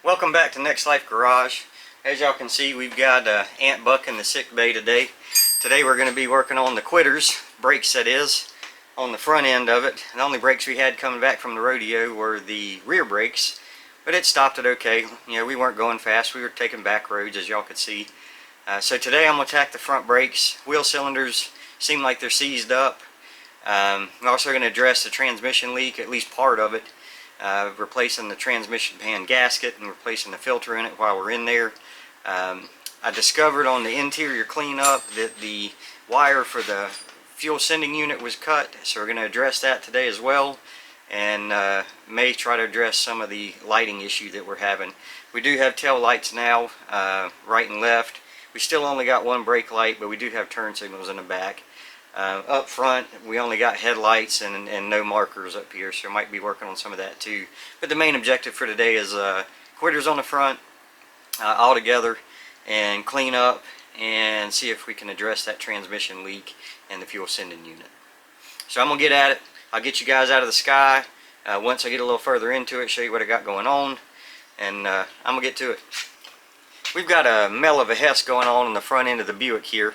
Welcome back to Next Life Garage. As y'all can see, we've got Aunt Buck in the sick bay today. Today we're going to be working on the quitters, brakes that is, on the front end of it. The only brakes we had coming back from the rodeo were the rear brakes, but it stopped it okay. You know, we weren't going fast, we were taking back roads as y'all could see. So today I'm going to attack the front brakes. Wheel cylinders seem like they're seized up. I'm also going to address the transmission leak, at least part of it. Replacing the transmission pan gasket and replacing the filter in it while we're in there. I discovered on the interior cleanup that the wire for the fuel sending unit was cut, so we're going to address that today as well, and may try to address some of the lighting issue that we're having. We do have tail lights now, right and left. We still only got one brake light, but we do have turn signals in the back. Up front we only got headlights and no markers up here, so we might be working on some of that too. But the main objective for today is quitters on the front all together, and clean up and see if we can address that transmission leak and the fuel sending unit. So I'm gonna get at it. I'll get you guys out of the sky once I get a little further into it, show you what I got going on, and I'm gonna get to it. We've got a mell of a Hess going on the front end of the Buick here.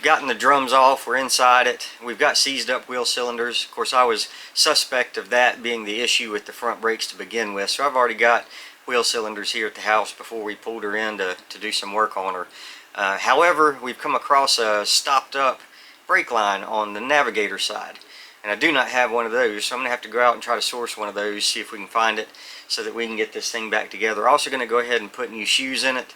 Gotten the drums off, we're inside it. We've got seized up wheel cylinders. Of course, I was suspect of that being the issue with the front brakes to begin with, so I've already got wheel cylinders here at the house before we pulled her in to do some work on her. However, we've come across a stopped up brake line on the Navigator side, and I do not have one of those, so I'm going to have to go out and try to source one of those, see if we can find it so that we can get this thing back together. Also going to go ahead and put new shoes in it.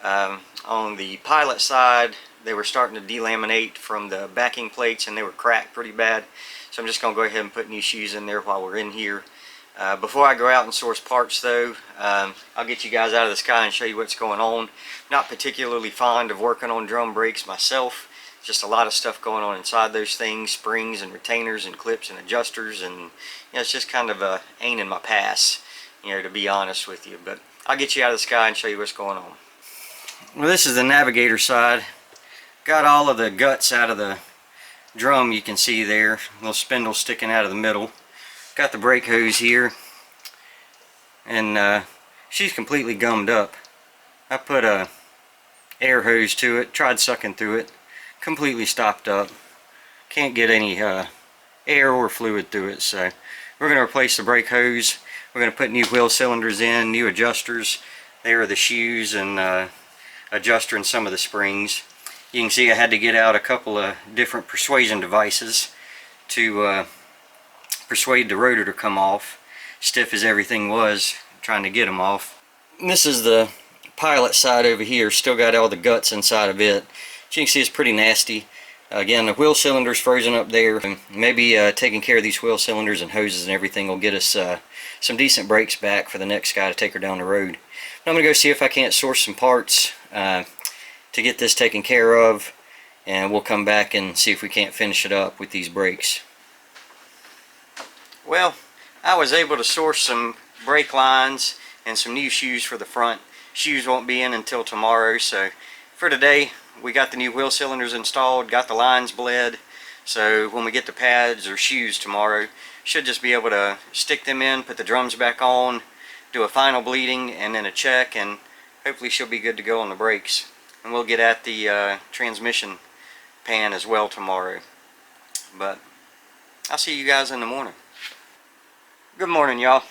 On the Pilot side, they were starting to delaminate from the backing plates and they were cracked pretty bad, so I'm just going to go ahead and put new shoes in there while we're in here. Before I go out and source parts though, I'll get you guys out of the sky and show you what's going on. Not particularly fond of working on drum brakes myself. Just a lot of stuff going on inside those things, springs and retainers and clips and adjusters, and you know, it's just kind of a ain't in my pass, you know, to be honest with you. But I'll get you out of the sky and show you what's going on. Well, this is the Navigator side. Got all of the guts out of the drum, you can see there, little spindle sticking out of the middle. Got the brake hose here, and she's completely gummed up. I put a air hose to it, tried sucking through it, completely stopped up. Can't get any air or fluid through it, so we're going to replace the brake hose. We're going to put new wheel cylinders in, new adjusters. There are the shoes and adjuster and some of the springs. You can see I had to get out a couple of different persuasion devices to persuade the rotor to come off. Stiff as everything was, trying to get them off. And this is the Pilot side over here, still got all the guts inside of it. As you can see, it's pretty nasty. Again, the wheel cylinder's frozen up there. Maybe taking care of these wheel cylinders and hoses and everything will get us some decent brakes back for the next guy to take her down the road. But I'm going to go see if I can't source some parts to get this taken care of, and we'll come back and see if we can't finish it up with these brakes. Well, I was able to source some brake lines and some new shoes for the front. Shoes won't be in until tomorrow, so for today we got the new wheel cylinders installed, got the lines bled, so when we get the pads or shoes tomorrow, should just be able to stick them in, put the drums back on, do a final bleeding and then a check, and hopefully she'll be good to go on the brakes. And we'll get at the transmission pan as well tomorrow. But I'll see you guys in the morning. Good morning, y'all.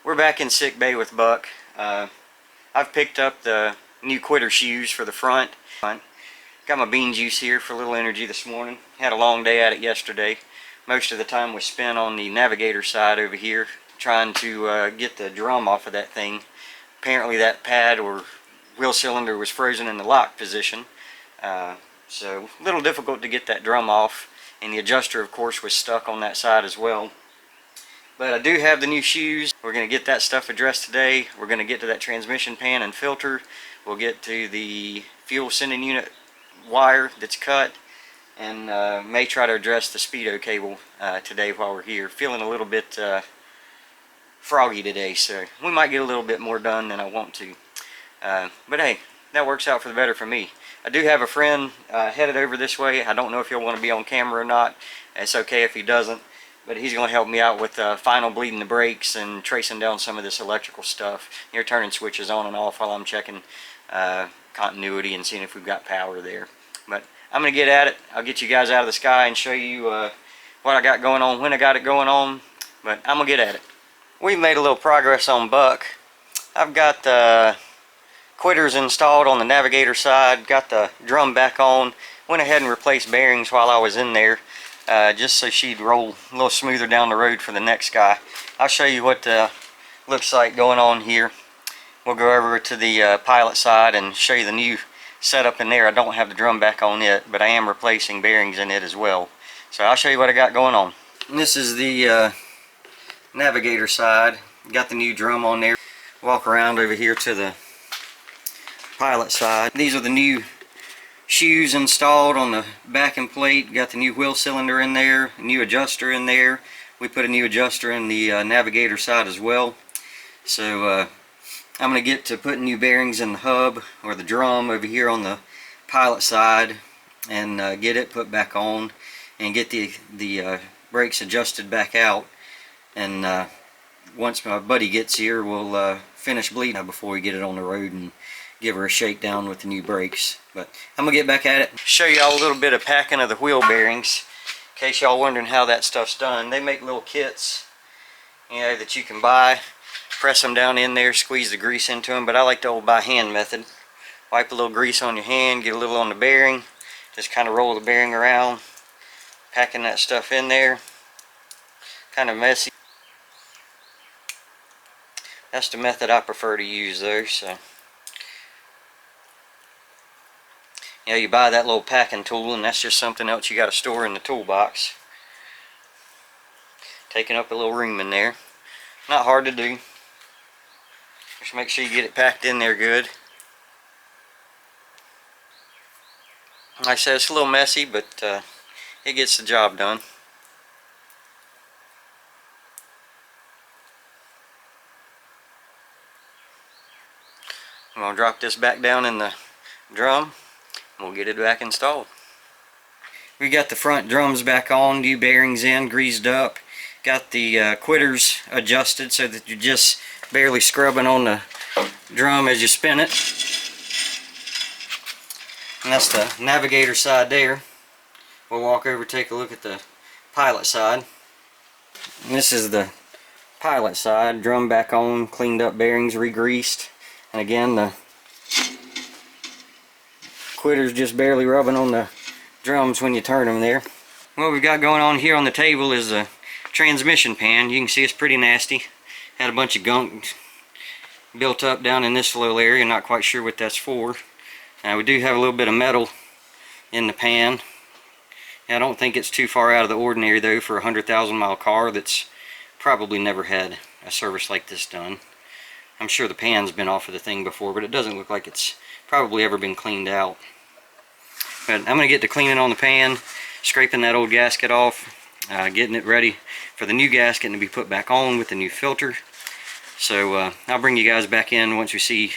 We're back in sick bay with Buck. I've picked up the new quitter shoes for the front. Got my bean juice here for a little energy this morning. Had a long day at it yesterday. Most of the time was spent on the Navigator side over here, trying to get the drum off of that thing. Apparently that pad or wheel cylinder was frozen in the lock position, so a little difficult to get that drum off, and the adjuster of course was stuck on that side as well. But I do have the new shoes. We're going to get that stuff addressed today. We're going to get to that transmission pan and filter. We'll get to the fuel sending unit wire that's cut, and may try to address the speedo cable today while we're here. Feeling a little bit froggy today, so we might get a little bit more done than I want to. But hey, that works out for the better for me. I do have a friend headed over this way. I don't know if he'll want to be on camera or not. It's okay if he doesn't, but he's going to help me out with final bleeding the brakes and tracing down some of this electrical stuff. You're turning switches on and off while I'm checking continuity and seeing if we've got power there. But I'm going to get at it. I'll get you guys out of the sky and show you what I got going on, when I got it going on, but I'm going to get at it. We've made a little progress on Buck. I've got the quitters installed on the navigator side, got the drum back on, went ahead and replaced bearings while I was in there, just so she'd roll a little smoother down the road for the next guy. I'll show you what looks like going on here. We'll go over to the pilot side and show you the new setup in there. I don't have the drum back on it, but I am replacing bearings in it as well. So I'll show you what I got going on. And this is the navigator side. Got the new drum on there. Walk around over here to the pilot side. These are the new shoes installed on the backing plate. Got the new wheel cylinder in there, a new adjuster in there. We put a new adjuster in the navigator side as well. So I'm going to get to putting new bearings in the hub or the drum over here on the pilot side and get it put back on and get the brakes adjusted back out. And once my buddy gets here, we'll finish bleeding before we get it on the road and give her a shakedown with the new brakes. But I'm going to get back at it. Show y'all a little bit of packing of the wheel bearings. In case y'all wondering how that stuff's done. They make little kits, you know, that you can buy. Press them down in there, squeeze the grease into them, but I like the old by hand method. Wipe a little grease on your hand, get a little on the bearing, just kind of roll the bearing around, packing that stuff in there. Kind of messy. That's the method I prefer to use though. So yeah, you buy that little packing tool, and that's just something else you got to store in the toolbox. Taking up a little room in there. Not hard to do. Just make sure you get it packed in there good. Like I said, it's a little messy, but it gets the job done. I'm going to drop this back down in the drum and we'll get it back installed. We got the front drums back on, new bearings in, greased up. Got the quitters adjusted so that you're just barely scrubbing on the drum as you spin it. And that's the navigator side there. We'll walk over and take a look at the pilot side. And this is the pilot side. Drum back on, cleaned up bearings, re-greased. And again, the quitters just barely rubbing on the drums when you turn them there. What we've got going on here on the table is a transmission pan. You can see it's pretty nasty. Had a bunch of gunk built up down in this little area. Not quite sure what that's for. We do have a little bit of metal in the pan. I don't think it's too far out of the ordinary though for a 100,000 mile car that's probably never had a service like this done. I'm sure the pan's been off of the thing before, but it doesn't look like it's probably ever been cleaned out. But I'm going to get to cleaning on the pan, scraping that old gasket off, getting it ready for the new gasket to be put back on with the new filter. So I'll bring you guys back in once we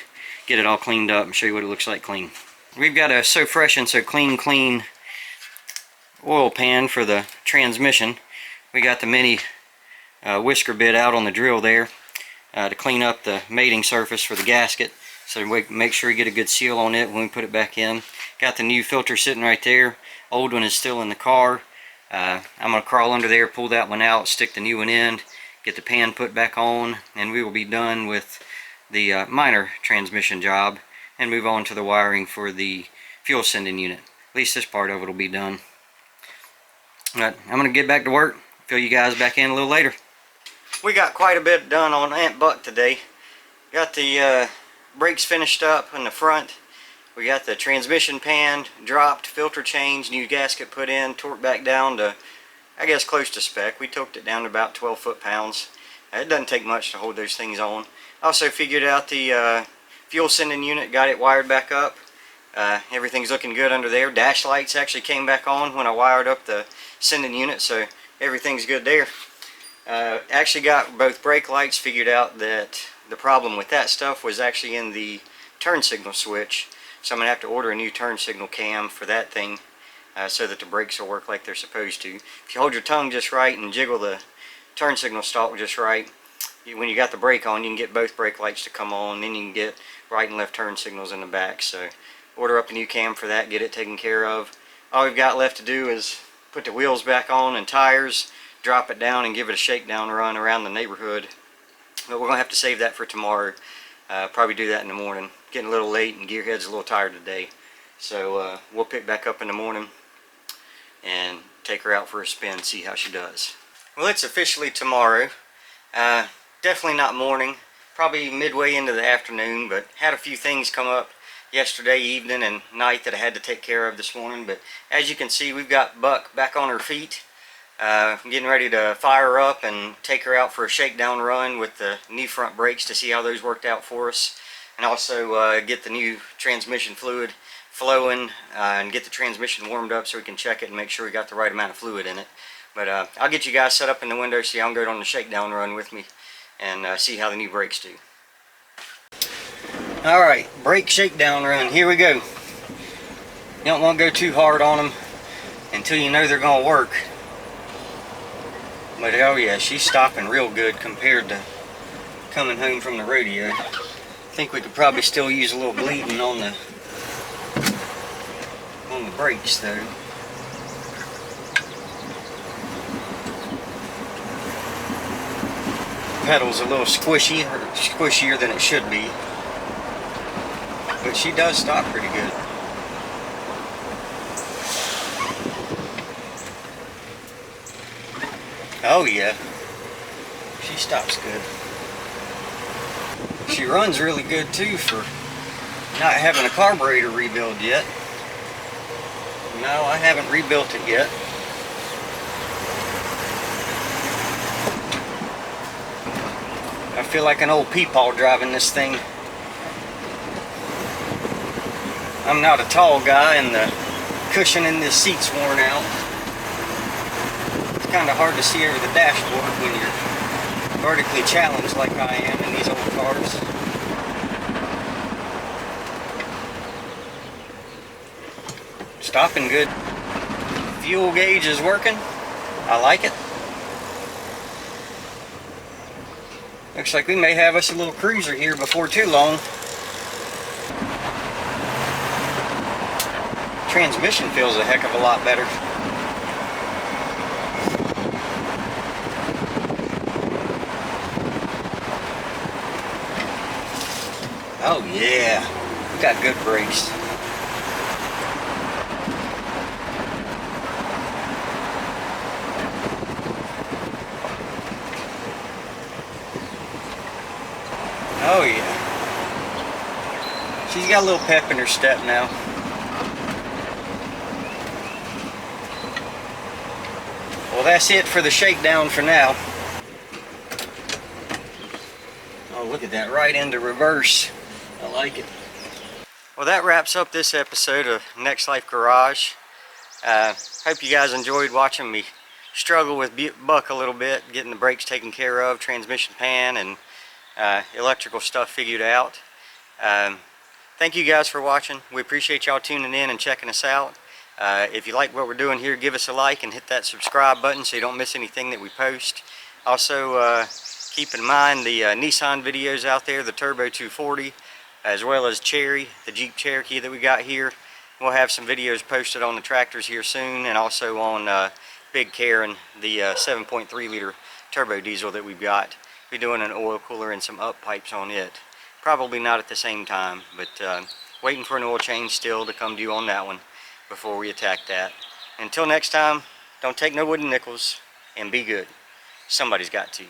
get it all cleaned up and show you what it looks like clean. We've got a So Fresh and So Clean oil pan for the transmission. We got the mini whisker bit out on the drill there to clean up the mating surface for the gasket, so we make sure you get a good seal on it when we put it back in. Got the new filter sitting right there. Old one is still in the car. I'm going to crawl under there, pull that one out, stick the new one in, get the pan put back on, and we will be done with the minor transmission job and move on to the wiring for the fuel sending unit. At least this part of it will be done. But I'm going to get back to work, fill you guys back in a little later. We got quite a bit done on Aunt Buck today. Got the brakes finished up in the front. We got the transmission pan dropped, filter changed, new gasket put in, torqued back down to, I guess, close to spec. We torqued it down to about 12 foot-pounds. It doesn't take much to hold those things on. Also figured out the fuel sending unit, got it wired back up. Everything's looking good under there. Dash lights actually came back on when I wired up the sending unit, so everything's good there. Actually got both brake lights, figured out that the problem with that stuff was actually in the turn signal switch. So I'm going to have to order a new turn signal cam for that thing so that the brakes will work like they're supposed to. If you hold your tongue just right and jiggle the turn signal stalk just right, when you got the brake on, you can get both brake lights to come on, then you can get right and left turn signals in the back. So order up a new cam for that, get it taken care of. All we've got left to do is put the wheels back on and tires, drop it down and give it a shakedown run around the neighborhood. But we're going to have to save that for tomorrow. Probably do that in the morning. Getting a little late and Gearhead's a little tired today. So we'll pick back up in the morning and take her out for a spin, see how she does. Well, it's officially tomorrow. Definitely not morning, probably midway into the afternoon, but had a few things come up yesterday evening and night that I had to take care of this morning. But as you can see, we've got Buck back on her feet. I'm getting ready to fire her up and take her out for a shakedown run with the new front brakes to see how those worked out for us, and also get the new transmission fluid flowing and get the transmission warmed up so we can check it and make sure we got the right amount of fluid in it. But I'll get you guys set up in the window so y'all can go on the shakedown run with me and see how the new brakes do. Alright, brake shakedown run, here we go. You don't want to go too hard on them until you know they're going to work. But oh yeah, she's stopping real good compared to coming home from the rodeo. I think we could probably still use a little bleeding on the brakes though. Pedal's a little squishy, or squishier than it should be, but she does stop pretty good. Oh yeah, she stops good. She runs really good too for not having a carburetor rebuild yet. No, I haven't rebuilt it yet. I feel like an old peepaw driving this thing. I'm not a tall guy and the cushion in this seat's worn out. It's kind of hard to see over the dashboard when you're vertically challenged like I am in these old cars. Stopping good. Fuel gauge is working. I like it. Looks like we may have us a little cruiser here before too long. Transmission feels a heck of a lot better. Oh yeah, we got good brakes. Oh yeah. She's got a little pep in her step now. Well, that's it for the shakedown for now. Oh, look at that, right into reverse. I like it. Well, that wraps up this episode of Next Life Garage. Hope you guys enjoyed watching me struggle with Buck a little bit, getting the brakes taken care of, transmission pan, and electrical stuff figured out. Thank you guys for watching. We appreciate y'all tuning in and checking us out. If you like what we're doing here, give us a like and hit that subscribe button so you don't miss anything that we post. Also, keep in mind the Nissan videos out there, the Turbo 240, as well as Cherry, the Jeep Cherokee that we got here. We'll have some videos posted on the tractors here soon, and also on Big Karen, the 7.3 liter turbo diesel that we've got. We're doing an oil cooler and some up pipes on it. Probably not at the same time, but waiting for an oil change still to come due on that one before we attack that. Until next time, don't take no wooden nickels and be good. Somebody's got to.